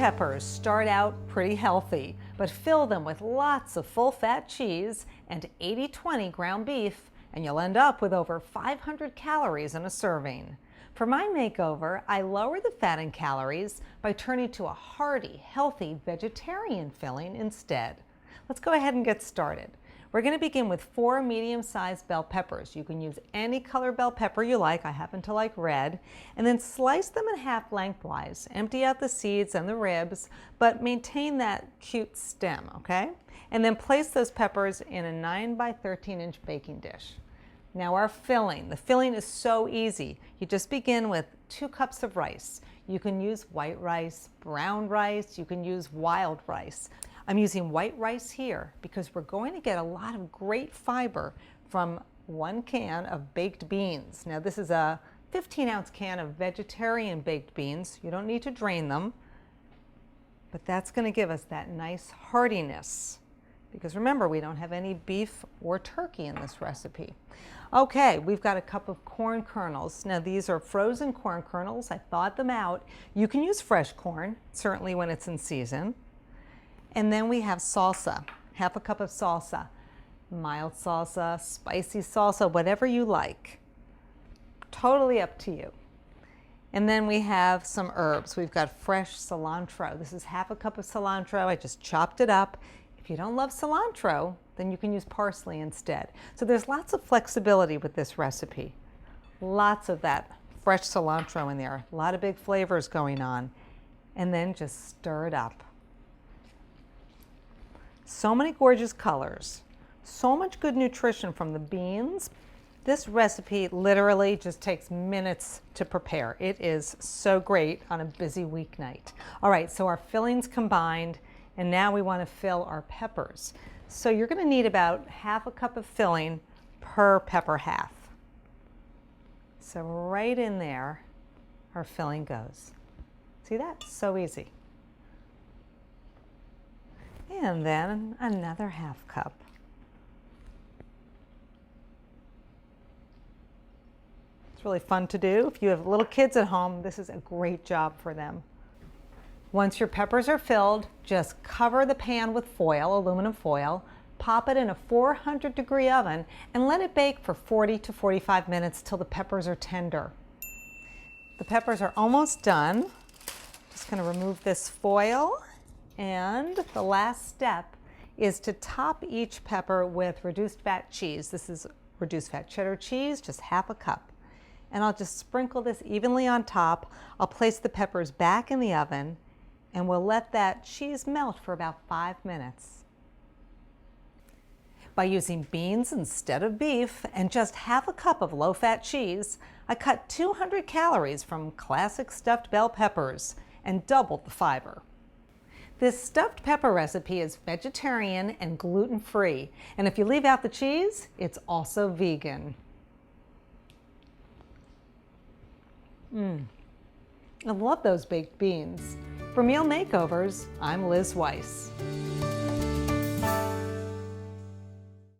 peppers start out pretty healthy, but fill them with lots of full-fat cheese and 80-20 ground beef, and you'll end up with over 500 calories in a serving. For my makeover, I lower the fat and calories by turning to a hearty, healthy vegetarian filling instead. Let's go ahead and get started. We're going to begin with 4 medium-sized bell peppers. You can use any color bell pepper you like. I happen to like red. And then slice them in half lengthwise. Empty out the seeds and the ribs, but maintain that cute stem, okay? And then place those peppers in a 9 by 13 inch baking dish. Now our filling. The filling is so easy. You just begin with 2 cups of rice. You can use white rice, brown rice, you can use wild rice. I'm using white rice here because we're going to get a lot of great fiber from 1 can of baked beans. Now this is a 15-ounce can of vegetarian baked beans. You don't need to drain them, but that's going to give us that nice heartiness. Because remember, we don't have any beef or turkey in this recipe. Okay, we've got a cup of corn kernels. Now these are frozen corn kernels. I thawed them out. You can use fresh corn, certainly when it's in season. And then we have salsa, half a cup of salsa. Mild salsa, spicy salsa, whatever you like. Totally up to you. And then we have some herbs. We've got fresh cilantro. This is half a cup of cilantro. I just chopped it up. If you don't love cilantro, then you can use parsley instead. So there's lots of flexibility with this recipe. Lots of that fresh cilantro in there. A lot of big flavors going on. And then just stir it up. So many gorgeous colors. So much good nutrition from the beans. This recipe literally just takes minutes to prepare. It is so great on a busy weeknight. All right, so our fillings combined. And now we want to fill our peppers. So you're going to need about half a cup of filling per pepper half. So right in there, our filling goes. See that? So easy. And then another half cup. It's really fun to do. If you have little kids at home, this is a great job for them. Once your peppers are filled, just cover the pan with foil, aluminum foil, pop it in a 400-degree oven, and let it bake for 40 to 45 minutes till the peppers are tender. The peppers are almost done. Just going to remove this foil, and the last step is to top each pepper with reduced fat cheese. This is reduced fat cheddar cheese, just half a cup. And I'll just sprinkle this evenly on top. I'll place the peppers back in the oven, and we'll let that cheese melt for about 5 minutes. By using beans instead of beef and just half a cup of low-fat cheese, I cut 200 calories from classic stuffed bell peppers and doubled the fiber. This stuffed pepper recipe is vegetarian and gluten-free, and if you leave out the cheese, it's also vegan. I love those baked beans. For Meal Makeovers, I'm Liz Weiss.